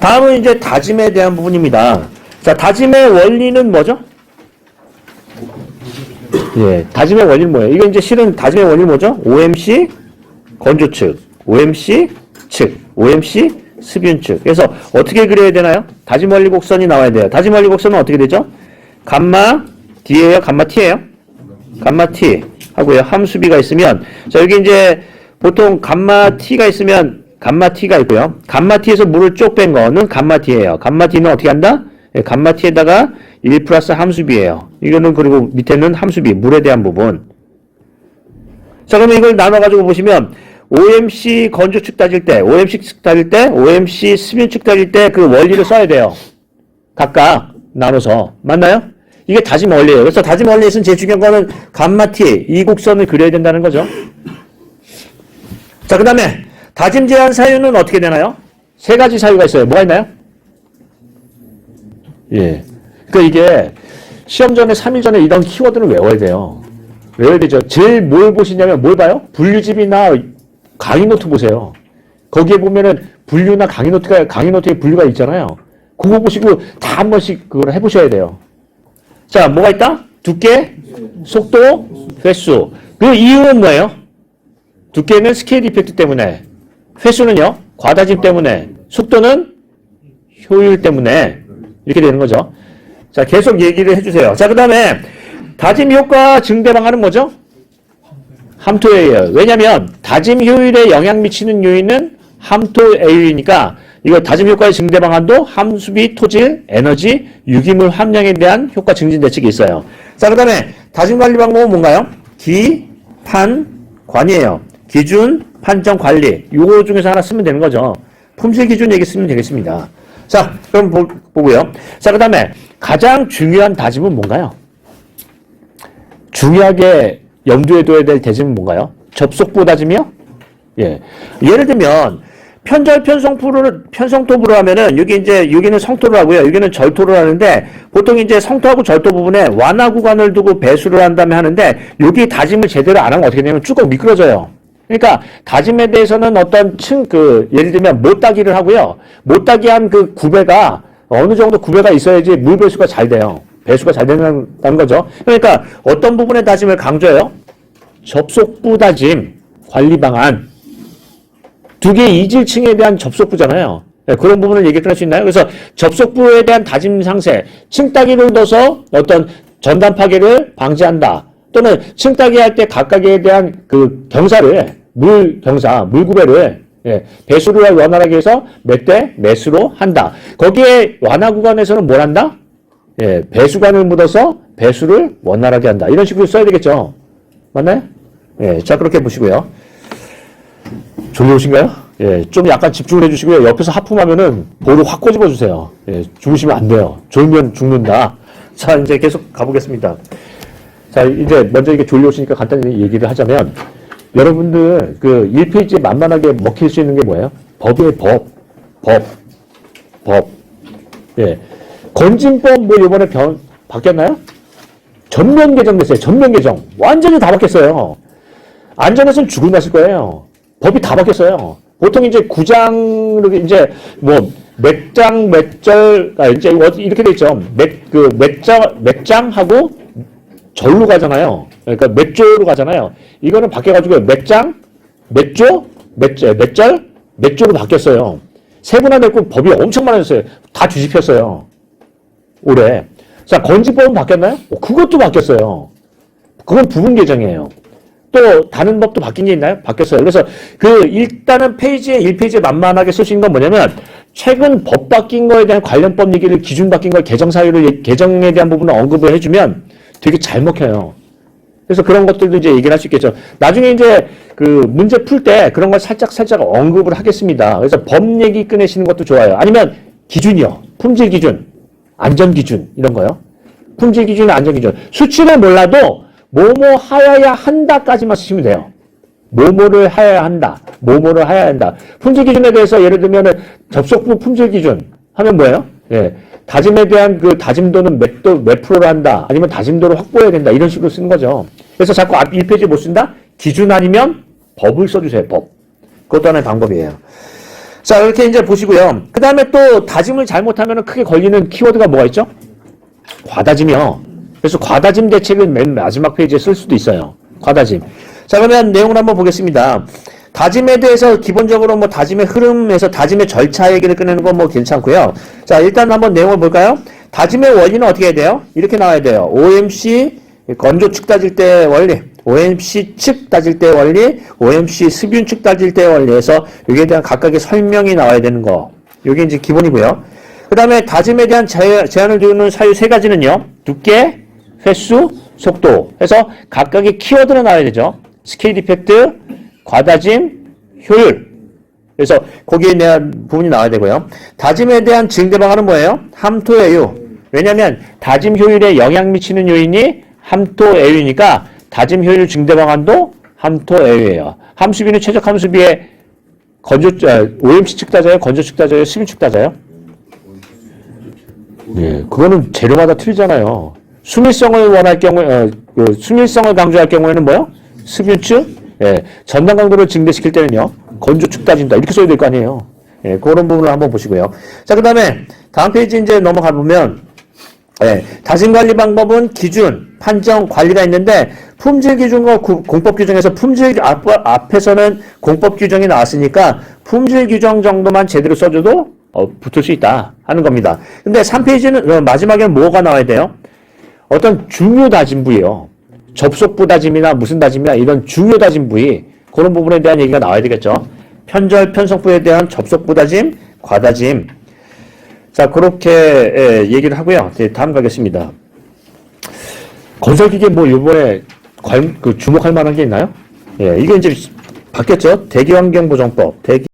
다음은 이제 다짐에 대한 부분입니다. 자, 다짐의 원리는 뭐죠? 예, 다짐의 원리는 뭐예요? 이거 이제 실은 다짐의 원리는 뭐죠? OMC 건조 측, OMC 측, OMC 습윤 측. 그래서 어떻게 그려야 되나요? 다짐 원리 곡선이 나와야 돼요. 다짐 원리 곡선은 어떻게 되죠? 감마 D예요? 감마 T예요? 감마 T 하고요. 함수비가 있으면, 자, 여기 이제 보통 감마 T가 있으면 감마 T가 있고요. 감마 T에서 물을 쪽 뺀 거는 감마 T예요. 감마 T는 어떻게 한다? 예, 감마 T에다가 1 플러스 함수비예요. 이거는 그리고 밑에는 함수비, 물에 대한 부분. 자, 그러면 이걸 나눠가지고 보시면 OMC 건조축 따질 때, OMC 측 따질 때, OMC 습윤축 따질 때 그 원리를 써야 돼요. 각각 나눠서. 맞나요? 이게 다짐 원리예요. 그래서 다짐 원리에서는 제일 중요한 거는 감마 T, 이 곡선을 그려야 된다는 거죠. 자, 그 다음에 다짐 제한 사유는 어떻게 되나요? 세 가지 사유가 있어요. 뭐가 있나요? 예. 그러니까 이게 시험 전에 3일 전에 이런 키워드를 외워야 돼요. 외워야 되죠. 제일 뭘 보시냐면 뭘 봐요? 분류집이나 강의 노트 보세요. 거기에 보면은 분류나 강의 노트에 분류가 있잖아요. 그거 보시고 다 한 번씩 그걸 해보셔야 돼요. 자, 뭐가 있다? 두께, 속도, 횟수. 그 이유는 뭐예요? 두께는 스케일 이펙트 때문에, 횟수는요, 과다짐 때문에, 속도는 효율 때문에 이렇게 되는 거죠. 자, 계속 얘기를 해주세요. 자, 그 다음에 다짐 효과 증대 방안은 뭐죠? 함토예요. 왜냐면 다짐 효율에 영향 미치는 요인은 함토AU이니까 이거 다짐 효과의 증대 방안도 함수비, 토질, 에너지, 유기물 함량에 대한 효과 증진 대책이 있어요. 자, 그 다음에 다짐 관리 방법은 뭔가요? 기, 판, 관이에요. 기준, 판정, 관리. 요거 중에서 하나 쓰면 되는 거죠. 품질 기준 얘기 쓰면 되겠습니다. 자, 그럼 보고요. 자, 그 다음에 가장 중요한 다짐은 뭔가요? 중요하게 염두에 둬야 될 다짐은 뭔가요? 접속부 다짐이요? 예. 예를 들면 편절 편성토부로 하면은 여기는 성토를 하고요. 여기는 절토를 하는데 보통 이제 성토하고 절토 부분에 완화 구간을 두고 배수를 한 다음에 하는데 여기 다짐을 제대로 안 하면 어떻게 되냐면 쭉 미끄러져요. 그러니까 다짐에 대해서는 어떤 예를 들면 못따기를 하고요. 못따기 한 그 구배가 어느 정도 구배가 있어야지 물 배수가 잘 돼요. 배수가 잘 된다는 거죠. 그러니까 어떤 부분의 다짐을 강조해요? 접속부 다짐, 관리 방안. 두 개의 이질층에 대한 접속부잖아요. 네, 그런 부분을 얘기할 수 있나요? 그래서 접속부에 대한 다짐 상세, 층따기를 넣어서 어떤 전단 파괴를 방지한다. 또는 층따기 할 때 각각에 대한 그 경사를, 물 구배를 배수를 원활하게 해서 몇 대 몇수로 한다. 거기에 완화 구간에서는 뭘 한다? 예, 배수관을 묻어서 배수를 원활하게 한다. 이런 식으로 써야 되겠죠. 맞나요? 예, 자, 그렇게 보시고요. 졸려오신가요? 예, 좀 약간 집중을 해주시고요. 옆에서 하품하면은 볼을 확 꼬집어 주세요. 예, 죽으시면 안 돼요. 졸면 죽는다. 자, 이제 계속 가보겠습니다. 자, 이제 먼저 이게 졸려오시니까 간단히 얘기를 하자면, 여러분들 그 1페이지에 만만하게 먹힐 수 있는 게 뭐예요? 법이에요, 법. 예. 건진법 뭐 이번에 바뀌었나요? 전면 개정됐어요. 전면 개정. 완전히 다 바뀌었어요. 안전에서는 죽을 맛일 거예요. 법이 다 바뀌었어요. 보통 이제 구장, 이제 뭐, 몇 장, 몇 절, 이제 이렇게 돼 있죠. 몇 장하고 절로 가잖아요. 그러니까 몇 조로 가잖아요. 이거는 바뀌어가지고 몇 장, 몇 조, 몇 절, 몇 조로 바뀌었어요. 세분화됐고 법이 엄청 많아졌어요. 다 뒤집혔어요. 올해. 자, 건지법은 바뀌었나요? 그것도 바뀌었어요. 그건 부분 개정이에요. 또 다른 법도 바뀐 게 있나요? 바뀌었어요. 그래서 일단은 1페이지에 만만하게 쓸 수 있는 건 뭐냐면 최근 법 바뀐 거에 대한 관련법 얘기를 기준 바뀐 거 개정에 대한 부분을 언급을 해주면 되게 잘 먹혀요. 그래서 그런 것들도 이제 얘기를 할 수 있겠죠. 나중에 이제 그 문제 풀 때 그런 걸 살짝 언급을 하겠습니다. 그래서 법 얘기 꺼내시는 것도 좋아요. 아니면 기준이요. 품질 기준, 안전 기준 이런 거요. 품질 기준, 안전 기준. 수치를 몰라도 뭐뭐 하여야 한다까지만 쓰시면 돼요. 뭐뭐를 하여야 한다. 뭐뭐를 하여야 한다. 품질 기준에 대해서 예를 들면은 접속부 품질 기준 하면 뭐예요? 예. 다짐에 대한 그 다짐도는 몇 프로로 한다. 아니면 다짐도를 확보해야 된다. 이런 식으로 쓰는 거죠. 그래서 자꾸 앞 1페이지에 못 쓴다? 기준 아니면 법을 써주세요. 법. 그것도 하나의 방법이에요. 자, 이렇게 이제 보시고요. 그 다음에 또 다짐을 잘못하면 크게 걸리는 키워드가 뭐가 있죠? 과다짐이요. 그래서 과다짐 대책을 맨 마지막 페이지에 쓸 수도 있어요. 과다짐. 자, 그러면 내용을 한번 보겠습니다. 다짐에 대해서 기본적으로 뭐 다짐의 흐름에서 다짐의 절차 얘기를 꺼내는 건 뭐 괜찮고요. 자, 일단 한번 내용을 볼까요? 다짐의 원리는 어떻게 해야 돼요? 이렇게 나와야 돼요. OMC 건조 측 따질 때 원리, OMC 측 따질 때 원리, OMC 습윤 측 따질 때 원리에서 여기에 대한 각각의 설명이 나와야 되는 거. 이게 이제 기본이고요. 그 다음에 다짐에 대한 제한을 두는 사유 세 가지는요. 두께, 횟수, 속도 해서 각각의 키워드로 나와야 되죠. 스케일 이펙트, 과다짐, 효율. 그래서 거기에 대한 부분이 나와야 되고요. 다짐에 대한 증대방안은 뭐예요? 함토애유. 왜냐하면 다짐 효율에 영향 미치는 요인이 함토애유니까 다짐 효율 증대방안도 함토애유예요. 함수비는 최적 함수비의 OMC 측 따져요? 건조 측 따져요? 습윤 측 따져요? 네, 그거는 재료마다 틀리잖아요. 수밀성을 원할 경우에, 수밀성을 강조할 경우에는 뭐요? 습윤 측? 예, 전당 강도를 증대시킬 때는요, 건조 측 따진다. 이렇게 써야 될 거 아니에요. 예, 그런 부분을 한번 보시고요. 자, 그 다음에 다음 페이지 이제 넘어가 보면, 예, 다짐 관리 방법은 기준, 판정, 관리가 있는데, 품질 기준과 공법 규정에서 품질 앞에서는 공법 규정이 나왔으니까, 품질 규정 정도만 제대로 써줘도, 붙을 수 있다 하는 겁니다. 근데 3페이지는, 마지막에는 뭐가 나와야 돼요? 어떤 중요 다짐 부위요. 접속부 다짐이나 무슨 다짐이나 이런 중요 다짐 부위, 그런 부분에 대한 얘기가 나와야 되겠죠. 편절, 편성부에 대한 접속부 다짐, 과다짐. 자, 그렇게 얘기를 하고요. 다음 가겠습니다. 건설기계 뭐 이번에 주목할 만한 게 있나요? 예, 이게 이제 바뀌었죠. 대기환경보정법.